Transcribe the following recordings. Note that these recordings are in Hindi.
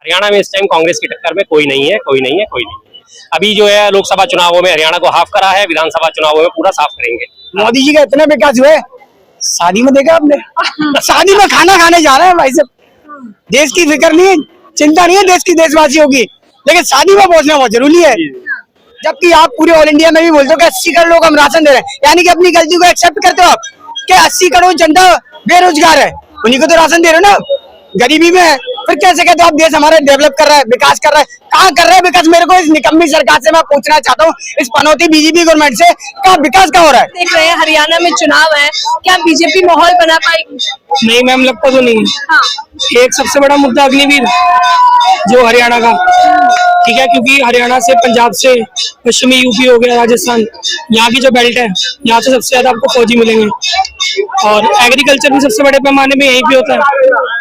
हरियाणा में इस टाइम कांग्रेस की टक्कर में कोई नहीं है, कोई नहीं है, कोई नहीं है। अभी जो है लोकसभा चुनावों में हरियाणा को हाफ करा है, विधानसभा चुनावों में पूरा साफ करेंगे। मोदी जी का इतना विकास हुआ है, शादी में देखा आपने? शादी में खाना खाने जा रहे हैं भाई साहब। देश की फिक्र नहीं है, चिंता नहीं है देश की, देशवासियों की, लेकिन शादी में पहुंचना बहुत जरूरी है। जबकि आप पूरे ऑल इंडिया में भी बोलते हो कि 80 करोड़ लोग हम राशन दे रहे हैं, यानी कि अपनी गलती को एक्सेप्ट करते हो आप कि 80 करोड़ जनता बेरोजगार है, उन्हीं को तो राशन दे रहे हो ना, गरीबी में है। फिर कैसे कहते हो आप देश हमारा डेवलप कर रहा है, विकास कर रहा है? कहाँ कर रहा है विकास? मेरे को इस निकम्मी सरकार से मैं पूछना चाहता हूँ, इस पनौती बीजेपी गवर्नमेंट से, कहाँ विकास कहाँ हो रहा है? देख रहे हैं हरियाणा में चुनाव है, क्या बीजेपी माहौल बना पाएगी? नहीं मैम, लगता तो नहीं। हाँ। एक सबसे बड़ा मुद्दा अग्निवीर जो हरियाणा का, ठीक है, क्योंकि हरियाणा से, पंजाब से, पश्चिमी यूपी हो गया, राजस्थान, यहाँ की जो बेल्ट है, यहाँ से सबसे ज्यादा आपको फौजी मिलेंगे। और एग्रीकल्चर भी सबसे बड़े पैमाने में यहीं पे होता है।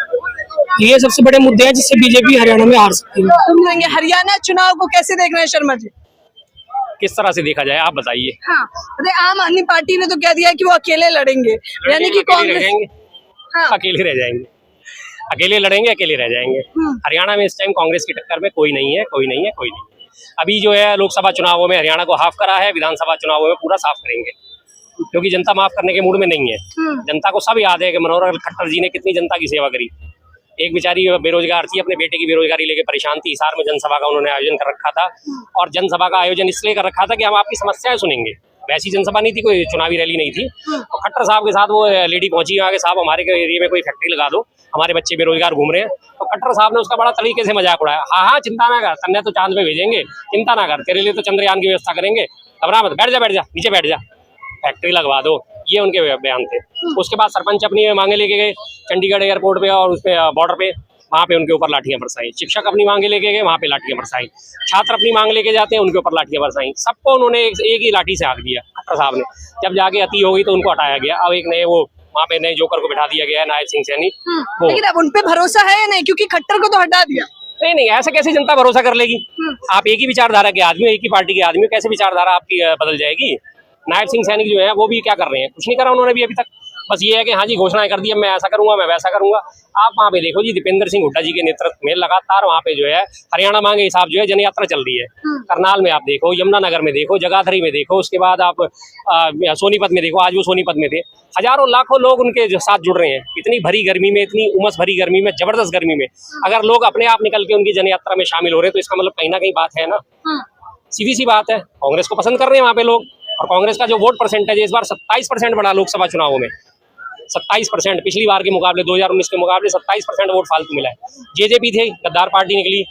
ये सबसे बड़े मुद्दे हैं जिससे बीजेपी हरियाणा में हार सकती है। हरियाणा चुनाव को कैसे देख रहे हैं शर्मा जी? किस तरह से देखा जाए आप बताइए। हाँ, अरे आम आदमी पार्टी ने तो कह दिया है कि वो अकेले लड़ेंगे, यानी कि कांग्रेस हाँ। अकेले रह जाएंगे, अकेले लड़ेंगे, अकेले रह जाएंगे। हरियाणा में इस टाइम कांग्रेस की टक्कर में कोई नहीं है, कोई नहीं है, कोई नहीं है। अभी जो है लोकसभा चुनावों में हरियाणा को हाफ करा है, विधानसभा चुनावों में पूरा साफ करेंगे, क्योंकि जनता माफ करने के मूड में नहीं है। जनता को सब याद है कि मनोहर खट्टर जी ने कितनी जनता की सेवा करी। एक बेचारी बेरोजगार थी, अपने बेटे की बेरोजगारी लेके परेशान थी, हिसार में जनसभा का उन्होंने आयोजन कर रखा था, और जनसभा का आयोजन इसलिए कर रखा था कि हम आपकी समस्याएं सुनेंगे। वैसी जनसभा नहीं थी, कोई चुनावी रैली नहीं थी। और खट्टर साहब के साथ वो लेडी पहुंची वहाँ के, साहब हमारे एरिया में कोई फैक्ट्री लगा दो, हमारे बच्चे बेरोजगार घूम रहे हैं। तो खट्टर साहब ने उसका बड़ा तरीके से मजाक उड़ाया। हाँ, चिंता ना कर, तन्ने तो चांद पे भेजेंगे, चिंता ना कर, तेरे लिए तो चंद्रयान की व्यवस्था करेंगे, घबरा मत, बैठ जा नीचे बैठ जा, फैक्ट्री लगवा दो, ये उनके बयान थे। उसके बाद सरपंच अपनी मांगे लेके गए चंडीगढ़ एयरपोर्ट पे और उसपे बॉर्डर पे, वहाँ पे उनके ऊपर लाठियां बरसाई। शिक्षक अपनी मांगे लेके गए, वहाँ पे लाठियां बरसाई। छात्र अपनी मांग लेके जाते हैं, उनके ऊपर लाठियां बरसाई। सबको उन्होंने एक ही लाठी से हाँक दिया खट्टर साहब ने। जब जाके अति हो गई तो उनको हटाया गया। अब एक नए वो वहाँ पे नए जोकर को बिठा दिया गया है, नायब सिंह सैनी। लेकिन अब उन पे भरोसा है या नहीं, क्योंकि खट्टर को तो हटा दिया। नहीं, ऐसे कैसे जनता भरोसा कर लेगी? आप एक ही विचारधारा के आदमी, एक ही पार्टी के आदमी, कैसे विचारधारा आपकी बदल जाएगी? नायब सिंह सैनी जो है वो भी क्या कर रहे हैं? कुछ नहीं करा उन्होंने भी अभी तक। बस ये है कि हाँ जी, घोषणाएं कर दी, मैं ऐसा करूंगा, मैं वैसा करूंगा। आप वहाँ पे देखो जी, दीपेंद्र सिंह हुड्डा जी के नेतृत्व में लगातार वहाँ पे जो है हरियाणा मांगे हिसाब जो है जन यात्रा चल रही है। करनाल में आप देखो, यमुनानगर में देखो, जगाधरी में देखो, उसके बाद आप सोनीपत में देखो, आज वो सोनीपत में थे। हजारों लाखों लोग उनके साथ जुड़ रहे हैं। इतनी भरी गर्मी में, इतनी उमस भरी गर्मी में, जबरदस्त गर्मी में अगर लोग अपने आप निकल के उनकी जन यात्रा में शामिल हो रहे हैं, तो इसका मतलब कहीं ना कहीं बात है ना। सीधी सी बात है, कांग्रेस को पसंद कर रहे हैं वहाँ पे लोग। और कांग्रेस का जो वोट परसेंटेज है इस बार 27% बढ़ा लोकसभा चुनावों में, 27%। पिछली बार के मुकाबले 2019 के मुकाबले 27% वोट फालतू मिला है। जेजेपी थे, गद्दार पार्टी निकली,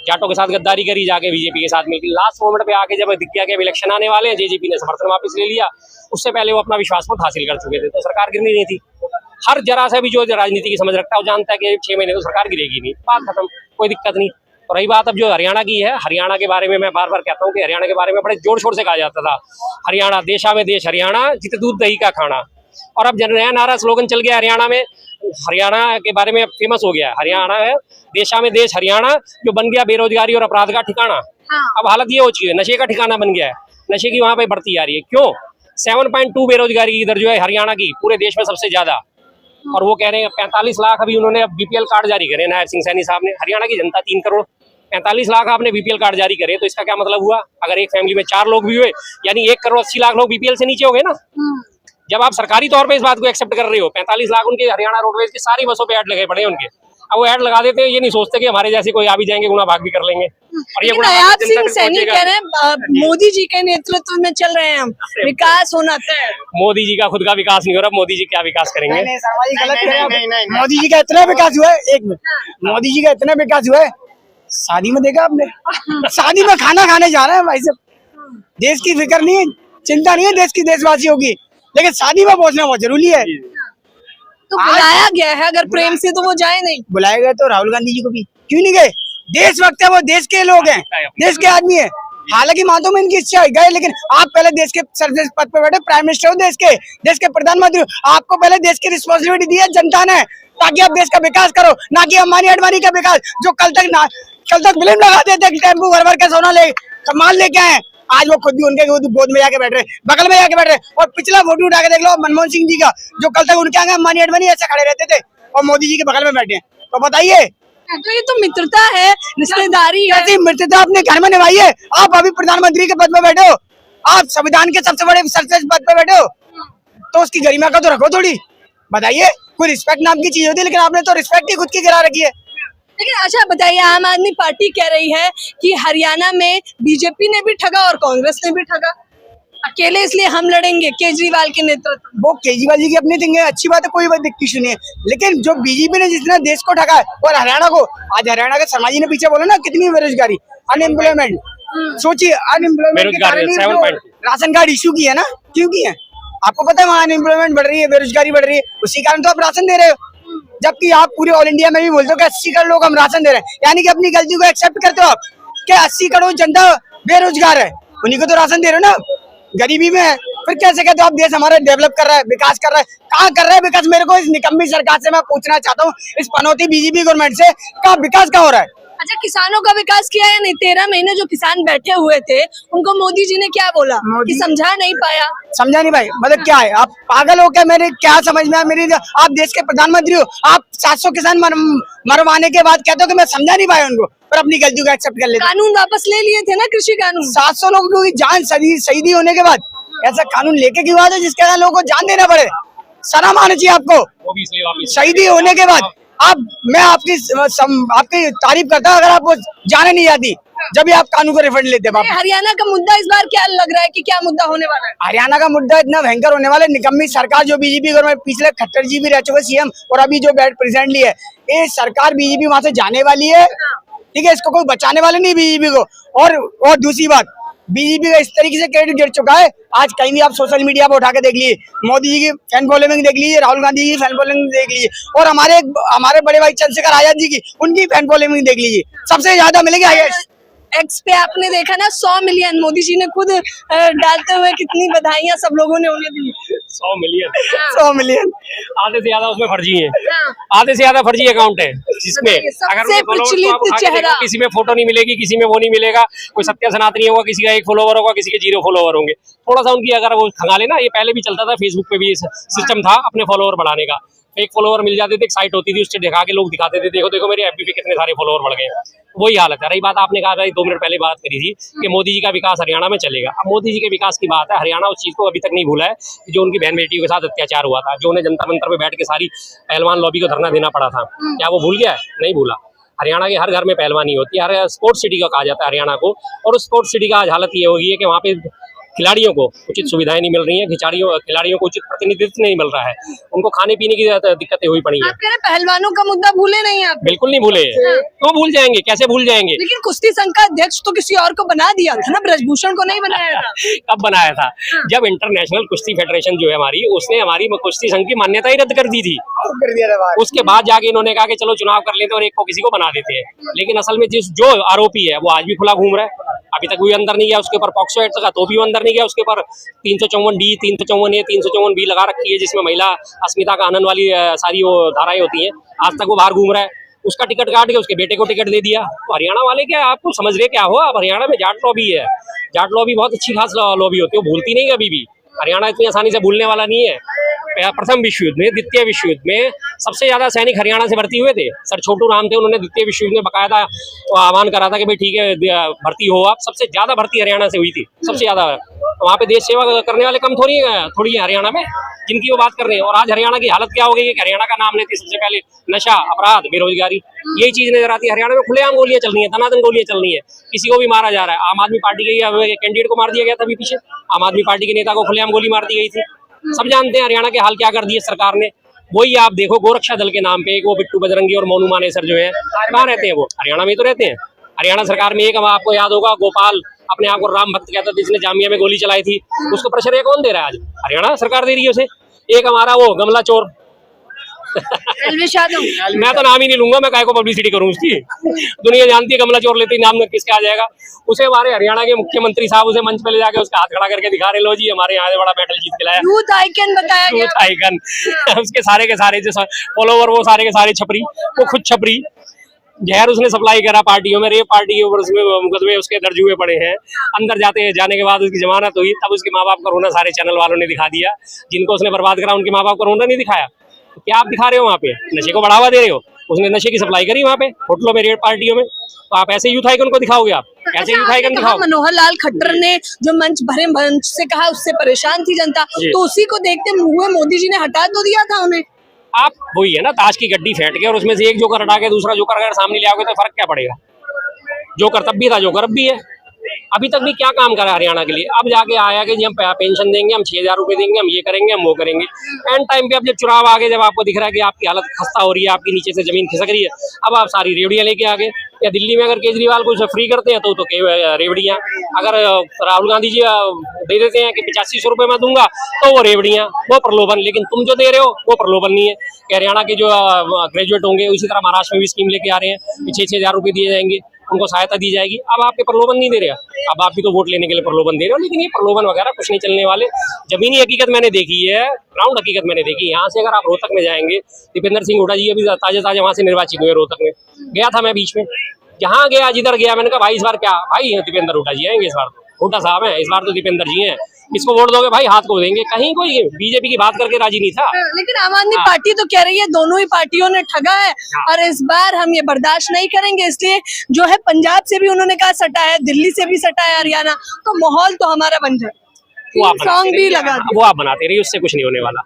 जाटों के साथ गद्दारी करी, जाके बीजेपी के साथ मिलकर लास्ट मोमेंट पे आके जब दिख गया कि इलेक्शन आने वाले हैं, जेजेपी ने समर्थन वापस ले लिया। उससे पहले वो अपना विश्वास मत हासिल कर चुके थे, तो सरकार गिरनी नहीं थी। हर जरा सा भी जो राजनीति की समझ रखता है वो जानता है कि 6 महीने तो सरकार गिरेगी नहीं, बात खत्म, कोई दिक्कत नहीं। तो रही बात अब जो हरियाणा की है, हरियाणा के बारे में मैं बार बार कहता हूँ कि हरियाणा के बारे में बड़े जोर शोर से कहा जाता था, हरियाणा देशा में देश हरियाणा, जित दूध दही का खाना। और अब नया नारा स्लोगन चल गया हरियाणा में, हरियाणा के बारे में फेमस हो गया, हरियाणा है देशा में देश हरियाणा, जो बन गया बेरोजगारी और अपराध का ठिकाना। अब हालत ये हो चुकी है, नशे का ठिकाना बन गया है, नशे की वहां पे बढ़ती जा रही है। क्यों? 7.2 बेरोजगारी की दर जो है हरियाणा की, पूरे देश में सबसे ज्यादा। और वो कह रहे हैं 45 लाख अभी उन्होंने बीपीएल कार्ड जारी करे नायब सिंह सैनी साहब ने। हरियाणा की जनता 3 करोड़, 45 लाख आपने बीपीएल कार्ड जारी करे, तो इसका क्या मतलब हुआ? अगर एक फैमिली में 4 लोग भी हुए, यानी 1 करोड़ 80 लाख लोग बीपीएल से नीचे हो गए ना। जब आप सरकारी तौर पे इस बात को एक्सेप्ट कर रहे हो, 45 लाख उनके हरियाणा रोडवेज की सारी बसों पे ऐड लगे पड़े हैं उनके। अब वो ऐड लगा देते हैं, ये नहीं सोचते कि हमारे जैसे कोई आ भी जाएंगे, गुना भाग भी कर लेंगे। और ये नायब सिंह सैनी कह रहे हैं मोदी जी के नेतृत्व में चल रहे हैं हम, विकास होना तय। मोदी जी का खुद का विकास नहीं हो रहा, मोदी जी क्या विकास करेंगे? मोदी जी का इतना विकास हुआ है, एक मिनट, मोदी जी का इतना विकास हुआ है, शादी में देखा आपने? शादी में खाना खाने जा रहे हैं भाई साहब। देश की फिक्र नहीं है, चिंता नहीं है देश की, देशवासियों की, लेकिन शादी में पहुंचना बहुत जरूरी है। तो बुलाया गया है, अगर प्रेम से तो वो जाए नहीं। बुलाया गया तो राहुल गांधी जी को भी क्यों नहीं गए? देश वक्त है, वो देश के लोग हैं, देश के आदमी है। हालांकि मानता में इनकी इच्छा गए, लेकिन आप पहले देश के सर्वोच्च पद पर बैठे प्राइम मिनिस्टर हो, देश के प्रधानमंत्री, आपको पहले देश की रिस्पॉन्सिबिलिटी दी है जनता ने, ताकि आप देश का विकास करो, ना कि अंबानी अडवाणी का विकास। जो कल तक फिल्म लगाते थे, टेम्पू भर के सोना ले माल लेके आए, आज वो खुद भी उनके गोद में जाके बैठ रहे, बगल में जाके बैठ रहे। और पिछला फोटो उठा के देख लो मनमोहन सिंह जी का, जो कल तक उनके आगे अंबानी अडवाणी ऐसे खड़े रहते थे, और मोदी जी के बगल में बैठे हैं। तो बताइए तो ये तो मित्रता है, रिश्तेदारी है। कैसी मित्रता अपने घर में निभाई है? आप अभी प्रधानमंत्री के पद पे बैठे हो, आप संविधान के सबसे बड़े सर्वश्रेष्ठ पद पे बैठे हो, तो उसकी गरिमा का तो रखो थोड़ी। बताइए, कोई रिस्पेक्ट नाम की चीज होती है, लेकिन आपने तो रिस्पेक्ट ही खुद की गिरा रखी है। लेकिन अच्छा बताइए, आम आदमी पार्टी कह रही है कि हरियाणा में बीजेपी ने भी ठगा और कांग्रेस ने भी ठगा, अकेले इसलिए हम लड़ेंगे केजरीवाल के नेतृत्व। वो केजरीवाल जी की अपनी थिंग है, अच्छी बात है, कोई बात दिक्कत नहीं है, लेकिन जो बीजेपी ने जितना देश को ठगा है और हरियाणा को, आज हरियाणा के शर्मा जी ने पीछे बोला ना कितनी बेरोजगारी, अनएम्प्लॉयमेंट, सोचिए अनएम्प्लॉयमेंट के कारण ही राशन कार्ड इश्यू की है ना, क्यों की है? आपको पता है वहाँ अनएम्प्लॉयमेंट बढ़ रही है, बेरोजगारी बढ़ रही है, उसी कारण तो आप राशन दे रहे हो। जबकि आप पूरे ऑल इंडिया में भी बोलते हो कि 80 करोड़ लोग हम राशन दे रहे हैं, यानी कि अपनी गलती को एक्सेप्ट करते हो आप कि 80 करोड़ जनता बेरोजगार है, उन्हीं को तो राशन दे रहे हो ना, गरीबी में है। फिर कैसे कहते हो आप देश हमारा डेवलप कर रहा है, विकास कर रहा है? कहाँ कर रहा है विकास? मेरे को इस निकम्मी सरकार से मैं पूछना चाहता हूँ, इस पनौती बीजेपी गवर्नमेंट से, कहाँ विकास कहाँ हो रहा है? अच्छा, किसानों का विकास किया या नहीं? 13 महीने जो किसान बैठे हुए थे उनको मोदी जी ने क्या बोला कि समझा नहीं पाया? समझा नहीं भाई, मतलब क्या है? आप पागल हो क्या? मेरे क्या समझ में आया? मेरी, आप देश के प्रधानमंत्री हो, आप 700 किसान मरवाने के बाद कहते हो कि मैं समझा नहीं पाया उनको, पर अपनी गलतियों को एक्सेप्ट कर लेते। कानून वापस ले लिए थे ना, कृषि कानून। 700 लोगों की जान शहीदी होने के बाद ऐसा कानून लेके क्यों आते जिसके कारण लोगों को जान देना पड़े? शर्म आनी चाहिए आपको। वो भी इसलिए वापस शहीदी होने के बाद मैं आपकी तारीफ करता हूँ अगर आपको जाने नहीं आती, जब भी आप कानून को रिफंड लेते हैं। हरियाणा का मुद्दा इस बार क्या लग रहा है कि क्या मुद्दा होने वाला है? हरियाणा का मुद्दा इतना भयंकर होने वाला है, निकम्मी सरकार जो बीजेपी गवर्नमेंट, पिछले खट्टर जी भी रह चुके सीएम और अभी जो प्रेसिडेंटली है, ये सरकार बीजेपी वहां से जाने वाली है, ठीक है? इसको कोई बचाने वाले नहीं बीजेपी को। और दूसरी बात, बीजेपी का इस तरीके से क्रेडिट गिर चुका है, आज कहीं भी आप सोशल मीडिया पर उठा के देख लीजिए, मोदी जी की फैन फॉलोइंग देख लीजिए, राहुल गांधी जी की फैन फॉलोइंग देख लीजिए, और हमारे बड़े भाई चंद्रशेखर आजाद जी की, उनकी फैन फॉलोइंग देख लीजिए, सबसे ज्यादा मिलेगी हाईएस्ट। एक्स पे आपने देखा ना 100 मिलियन, मोदी जी ने खुद डालते हुए कितनी बधाइयां सब लोगों ने उन्हें दी। 100 मिलियन, 100 मिलियन, आधे से ज्यादा उसमें फर्जी है, आधे से ज्यादा फर्जी अकाउंट है, जिसमें सबसे प्रचलित चेहरा, किसी में फोटो नहीं मिलेगी, किसी में वो नहीं मिलेगा, कोई सत्य सनातनी होगा, किसी का 1 फॉलोवर होगा, किसी के 0 फॉलोवर होंगे। थोड़ा सा उनकी अगर वो खंगाले ना, ये पहले भी चलता था, फेसबुक पे भी सिस्टम था अपने फॉलोवर बढ़ाने का, 1 फॉलोवर मिल जाते थे, एक साइट होती थी, उससे दिखा के लोग दिखाते थे, देखो देखो मेरे एफबी पे कितने सारे फॉलोवर बढ़ गए। वही हालत है। रही बात, आपने कहा भाई 2 मिनट पहले बात करी थी कि मोदी जी का विकास हरियाणा में चलेगा। अब मोदी जी के विकास की बात है, हरियाणा उस चीज को अभी तक नहीं भूला है जो उनकी बहन बेटियों के साथ अत्याचार हुआ था, जो उन्हें जंतर मंतर पे बैठ के सारी पहलवान लॉबी को धरना देना पड़ा था। क्या वो भूल गया है? नहीं भूला। हरियाणा के हर घर में पहलवानी होती है, हर स्पोर्ट्स सिटी का कहा जाता है हरियाणा को, और उस स्पोर्ट्स सिटी का आज हालत ये हो गई है कि वहाँ पे खिलाड़ियों को उचित सुविधाएं नहीं मिल रही हैं, खिलाड़ियों को उचित प्रतिनिधित्व नहीं मिल रहा है, उनको खाने पीने की दिक्कतें हुई पड़ी हैं। आप कह रहे पहलवानों का मुद्दा भूले नहीं आप? बिल्कुल नहीं भूले, तो भूल जाएंगे, कैसे भूल जाएंगे? लेकिन कुश्ती संघ का अध्यक्ष तो किसी और को बना दिया था ना, ब्रजभूषण को नहीं बनाया था। कब बनाया था? जब इंटरनेशनल कुश्ती फेडरेशन जो है हमारी, उसने हमारी कुश्ती संघ की मान्यता ही रद्द कर दी थी। उसके बाद जाके इन्होंने कहा कि चलो चुनाव कर लेते और एक को किसी को बना देते हैं। लेकिन असल में जो आरोपी है वो आज भी खुला घूम रहा है, अभी तक भी अंदर नहीं गया, उसके ऊपर पॉक्सो एक्ट का तो भी अंदर नहीं गया, उसके ऊपर 354D, 354A, 354B लगा रखी है, जिसमें महिला अस्मिता का हनन वाली सारी वो धाराएं होती हैं। आज तक वो बाहर घूम रहा है, उसका टिकट काट के उसके बेटे को टिकट दे दिया। तो हरियाणा वाले क्या आपको समझ रहे क्या हो? अब हरियाणा में जाट लॉबी है, जाट लॉबी बहुत अच्छी खास लॉबी होती है, वो भूलती नहीं कभी भी। हरियाणा इतनी आसानी से भूलने वाला नहीं है। प्रथम विश्व युद्ध में, द्वितीय विश्व युद्ध में सबसे ज्यादा सैनिक हरियाणा से भर्ती हुए थे। सर छोटू राम थे, उन्होंने द्वितीय विश्व युद्ध में बकायदा आह्वान करा था कि भाई ठीक है भर्ती हो आप। सबसे ज्यादा भर्ती हरियाणा से हुई थी, सबसे ज्यादा। वहाँ पे देश सेवा करने वाले कम थोड़ी है हरियाणा में, जिनकी वो बात कर रहे हैं। और आज हरियाणा की हालत क्या हो गई है कि हरियाणा का नाम लेते सबसे पहले नशा, अपराध, बेरोजगारी, यही चीज नजर आती है। हरियाणा में खुलेआम गोलियां चल रही है, तनातन गोलियां चल रही है, किसी को भी मारा जा रहा है। आम आदमी पार्टी के कैंडिडेट को मार दिया गया था अभी पीछे, आम आदमी पार्टी के नेता को खुलेआम गोली मार दी गई थी। सब जानते हैं हरियाणा के हाल क्या कर दिए सरकार ने। वही आप देखो, गोरक्षा दल के नाम पे एक वो बिट्टू बजरंगी और मोनू मानेसर जो है, कहाँ रहते हैं? वो हरियाणा में तो रहते हैं। हरियाणा सरकार में एक आपको याद होगा, गोपाल अपने आप को राम भक्त कहता था, जिसने जामिया में गोली चलाई थी, उसको प्रेशर कौन दे रहा है? आज हरियाणा सरकार दे रही है उसे। एक हमारा वो गमला चोर मैं तो नाम ही नहीं लूंगा, मैं काय को पब्लिसिटी करूं उसकी। दुनिया जानती है गमला चोर लेते ही नाम किसके आ जाएगा। उसे हमारे हरियाणा के मुख्यमंत्री साहब उसे मंच पे ले जाके उसका हाथ खड़ा करके दिखा रहे, लो जी हमारे यहाँ से बड़ा मेडल जीत के लाया, यूथ आइकन बताया गया। यूथ आइकन उसके सारे के सारे जो फॉलोवर वो सारे के सारे छपरी, वो खुद छपरी। जहर उसने सप्लाई करा पार्टियों में, रेप पार्टी के ऊपर उसमें मुकदमे उसके दर्ज हुए पड़े हैं। अंदर जाने के बाद उसकी जमानत हुई, तब उसके माँ बाप का रोना सारे चैनल वालों ने दिखा दिया। जिनको उसने बर्बाद करा उनके माँ बाप का रोना नहीं दिखाया। क्या आप दिखा रहे हो वहाँ पे? नशे को बढ़ावा दे रहे हो। उसने नशे की सप्लाई करी वहाँ पे होटलों में, रेड पार्टियों में। तो आप ऐसे यूथ आइकन को दिखाओगे? आप ऐसे यूथ आइकन दिखाओ। मनोहर लाल खट्टर ने जो भरे मंच से कहा, उससे परेशान थी जनता, तो उसी को देखते हुए मोदी जी ने हटा तो दिया था उन्हें। आप वही है ना, ताश की गड्डी फेंट के और उसमें से एक जोकर हटा के दूसरा जोकर अगर सामने ले आओगे तो फर्क क्या पड़ेगा? जोकर तब भी था, जोकर अब भी है। अभी तक भी क्या काम करा हरियाणा के लिए? अब जाके आया कि जी हम पेंशन देंगे, हम 6,000 रुपए देंगे, हम ये करेंगे, हम वो करेंगे। एंड टाइम पे अब जब चुनाव आ गए, जब आपको दिख रहा है कि आपकी हालत खस्ता हो रही है, आपकी नीचे से जमीन खिसक रही है, अब आप सारी रेवड़ियां लेके आ गए। या दिल्ली में अगर केजरीवाल को फ्री करते हैं तो रेवड़ियां, अगर राहुल गांधी जी दे देते हैं कि 8500 रुपए मैं दूंगा, तो वो रेवड़ियां, वो प्रलोभन। लेकिन तुम जो दे रहे हो वो प्रलोभन नहीं है कि हरियाणा के जो ग्रेजुएट होंगे, उसी तरह महाराष्ट्र में भी स्कीम लेके आ रहे हैं, 6,000 रुपए दिए जाएंगे, उनको सहायता दी जाएगी। अब आपके प्रलोभन नहीं दे रहे, अब आप भी तो वोट लेने के लिए प्रलोभन दे रहे हो। लेकिन ये प्रलोभन वगैरह कुछ नहीं चलने वाले। जमीनी हकीकत मैंने देखी है, ग्राउंड हकीकत मैंने देखी। यहाँ से अगर आप रोहतक में जाएंगे, दीपेंद्र सिंह हुड्डा जी अभी ताजे वहां से निर्वाचित हुए, रोहतक में गया था मैं बीच में, जहाँ गया जिधर गया मैंने कहा भाई इस बार क्या भाई दीपेंद्र हुड्डा जी आएंगे, इस बार हुड्डा साहब हैं, इस बार तो दीपेंद्र जी हैं, इसको वोट दोगे भाई हाथ को देंगे। कहीं कोई बीजेपी की बात करके राजी नहीं था। लेकिन आम आदमी पार्टी तो कह रही है दोनों ही पार्टियों ने ठगा है और इस बार हम ये बर्दाश्त नहीं करेंगे, इसलिए जो है पंजाब से भी उन्होंने कहा सटा है, दिल्ली से भी सटा है, हरियाणा, तो माहौल तो हमारा बन जाए। सॉन्ग भी लगा वो आप बनाते रहिए, उससे कुछ नहीं होने वाला।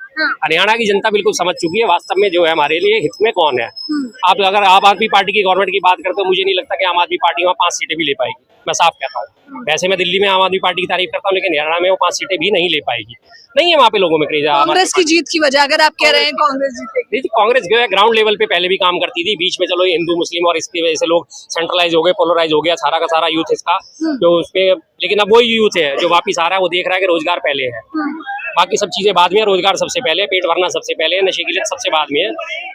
हरियाणा की जनता बिल्कुल समझ चुकी है वास्तव में जो है हमारे लिए हित में कौन है। आप अगर आम आदमी पार्टी की गवर्नमेंट की बात करते हो, मुझे नहीं लगता कि आम आदमी पार्टी वहाँ 5 सीटें भी ले पाएगी, मैं साफ कहता हूँ। वैसे मैं दिल्ली में आम आदमी पार्टी की तारीफ करता हूँ, लेकिन हरियाणा में वो 5 सीटें भी नहीं ले पाएगी। नहीं है वहाँ पे लोगों में क्रेज। कांग्रेस की जीत की वजह अगर आप कह रहे हैं कांग्रेस जीतेगी, कांग्रेस जो है ग्राउंड लेवल पे पहले भी काम करती थी, बीच में चलो हिंदू मुस्लिम और इसकी वजह से लोग सेंट्रलाइज हो गए, पोलराइज हो गया सारा का सारा यूथ इसका जो उसपे। लेकिन अब वही यूथ है जो वापिस आ रहा है, वो देख रहा है कि रोजगार पहले है, बाकी सब चीजें बाद में, रोजगार सबसे पहले, पेट भरना सबसे पहले, नशे की लत सबसे बाद में है।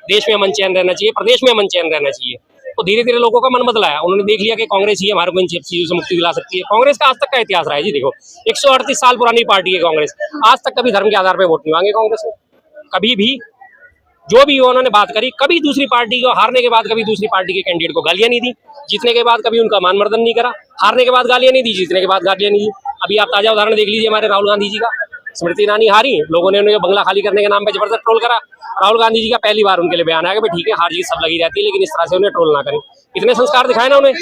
देश में अमन चैन रहना चाहिए, प्रदेश में अमन चैन रहना चाहिए। तो धीरे धीरे लोगों का मन बदला है, उन्होंने देख लिया कि कांग्रेस ही हमारे को इन चीजों से मुक्ति दिला सकती है। कांग्रेस का आज तक का इतिहास रहा है जी, देखो 138 साल पुरानी पार्टी है कांग्रेस, आज तक कभी धर्म के आधार पर वोट नहीं मांगे कांग्रेस ने, कभी भी। जो भी उन्होंने बात करी, कभी दूसरी पार्टी को हारने के बाद कभी दूसरी पार्टी के कैंडिडेट को गालियां नहीं दी, जीतने के बाद कभी उनका मानमर्दन नहीं करा, हारने के बाद गालियां नहीं दी, जीतने के बाद गालियां नहीं दी। अभी आप ताजा उदाहरण देख लीजिए हमारे राहुल गांधी जी का, स्मृति ईरानी हारी, लोगों ने उन्हें बंगला खाली करने के नाम पे जबरदस्त ट्रोल करा। राहुल गांधी जी का पहली बार उनके लिए बयान आया कि ठीक है हार जीत सब लगी रहती है, लेकिन इस तरह से उन्हें ट्रोल ना करें। इतने संस्कार दिखाए ना उन्हें,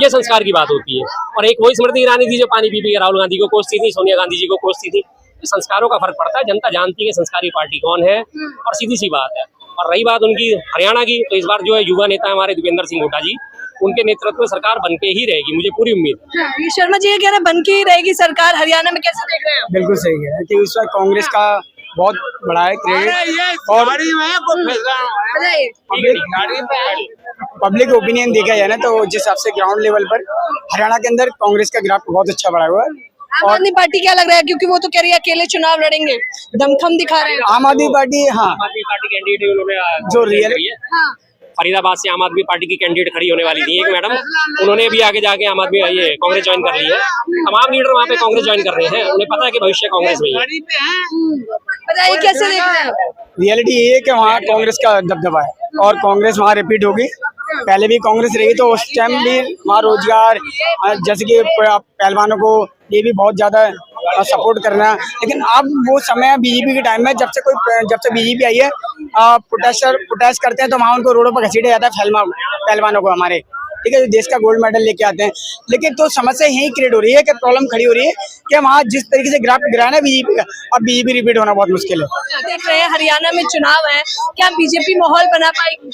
ये संस्कार की बात होती है। और एक वही स्मृति ईरानी थी जो पानी पी के राहुल गांधी को कोसती थी, सोनिया गांधी जी को कोसती थी। संस्कारों का फर्क पड़ता है, जनता जानती है संस्कारी पार्टी कौन है, और सीधी सी बात है। और रही बात उनकी हरियाणा की, तो इस बार जो है युवा नेता हमारे दीपेंद्र सिंह हुड्डा जी, उनके नेतृत्व में सरकार बनके ही रहेगी, मुझे पूरी उम्मीद। ये शर्मा जी ये कह रहे हैं बनके ही रहेगी सरकार, हरियाणा में कैसे देख रहे हैं? बिल्कुल सही है कि इस वक्त कांग्रेस का बहुत बड़ा है क्रेडिट, और पब्लिक ओपिनियन देखा जाए ना तो जिस हिसाब से ग्राउंड लेवल पर हरियाणा के अंदर कांग्रेस का ग्राफ बहुत अच्छा बढ़ा हुआ है। आम आदमी पार्टी क्या लग रहा है, क्योंकि वो तो कह रही है अकेले चुनाव लड़ेंगे, दमखम दिखा रहे हैं। आम आदमी पार्टी, हाँ, आम आदमी पार्टी कैंडिडेट उन्होंने जो रियल हाँ। फरीदाबाद से आम आदमी पार्टी की कैंडिडेट खड़ी होने वाली थी एक मैडम, उन्होंने भी आगे जाके आम आदमी ये कांग्रेस ज्वाइन कर ली है। तमाम लीडर वहाँ पे कांग्रेस ज्वाइन कर रहे हैं, उन्हें पता है कि भविष्य कांग्रेस में ही है। बताइए कैसे देख रहे हैं? रियलिटी ये है कि वहाँ कांग्रेस का दबदबा है और कांग्रेस वहाँ रिपीट होगी। पहले भी कांग्रेस रही तो उस टाइम भी वहाँ रोजगार, जैसे कि पहलवानों को ये भी बहुत ज्यादा सपोर्ट करना। लेकिन अब वो समय है बीजेपी के टाइम में, जब से बीजेपी आई है, प्रोटेस्ट करते हैं तो वहाँ उनको रोडों पर घसीटा जाता है पहलवानों को हमारे, ठीक है, जो देश का गोल्ड मेडल लेके आते हैं। लेकिन तो समस्या यही क्रिएट हो रही है कि प्रॉब्लम खड़ी हो रही है कि वहाँ जिस तरीके से ग्राफ गिरा ना बीजेपी का, अब बीजेपी रिपीट होना बहुत मुश्किल है। देख रहे हैं हरियाणा में चुनाव है, क्या बीजेपी माहौल बना पाएगी?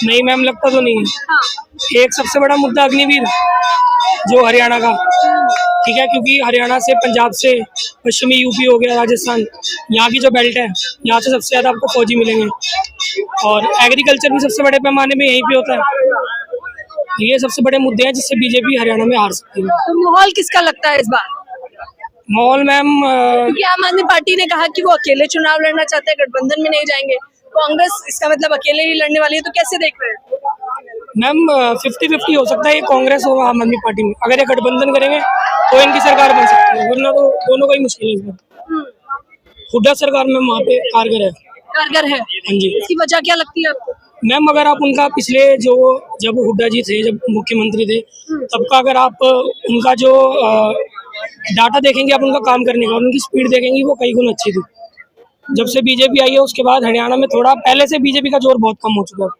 नहीं मैम, लगता तो नहीं है। एक सबसे बड़ा मुद्दा अग्निवीर जो हरियाणा का, ठीक है, क्योंकि हरियाणा से, पंजाब से, पश्चिमी यूपी हो गया, राजस्थान, यहाँ की जो बेल्ट है यहाँ से सबसे ज्यादा आपको फौजी मिलेंगे, और एग्रीकल्चर भी सबसे बड़े पैमाने में यहीं पे होता है। ये सबसे बड़े मुद्दे हैं जिससे बीजेपी हरियाणा में हार सकती है। तो माहौल किसका लगता है इस बार? माहौल मैम, क्योंकि आम आदमी पार्टी ने कहा कि वो अकेले चुनाव लड़ना चाहते हैं, गठबंधन में नहीं जाएंगे। कांग्रेस इसका मतलब अकेले ही लड़ने वाली है, तो कैसे देख रहे हैं? मैम 50-50 हो सकता है, ये कांग्रेस और आम आदमी पार्टी में अगर ये गठबंधन करेंगे तो इनकी सरकार बन सकती है, वरना तो दोनों का ही मुश्किल है इसमें। हुड्डा सरकार में वहाँ पे कारगर है। हाँ जी। इसकी वजह क्या लगती है आपको? मैम अगर आप उनका पिछले जब हुड्डा जी थे, जब मुख्यमंत्री थे, तब का अगर आप उनका जो डाटा देखेंगे, आप उनका काम करने का और उनकी स्पीड देखेंगे, वो कई गुना अच्छी थी। जब से बीजेपी आई है उसके बाद हरियाणा में थोड़ा पहले से बीजेपी का जोर बहुत कम हो चुका है।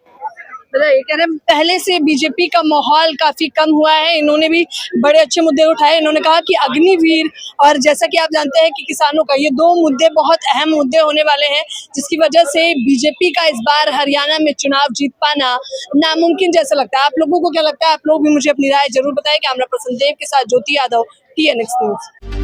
बताइए, कह रहे हैं पहले से बीजेपी का माहौल काफी कम हुआ है। इन्होंने भी बड़े अच्छे मुद्दे उठाए। इन्होंने कहा कि अग्निवीर और जैसा कि आप जानते हैं कि किसानों का, ये दो मुद्दे बहुत अहम मुद्दे होने वाले हैं, जिसकी वजह से बीजेपी का इस बार हरियाणा में चुनाव जीत पाना नामुमकिन जैसा लगता है। आप लोगों को क्या लगता है? आप लोग भी मुझे अपनी राय जरूर बताएं। कैमरा पर्सन देव के साथ ज्योति यादव, TNX न्यूज।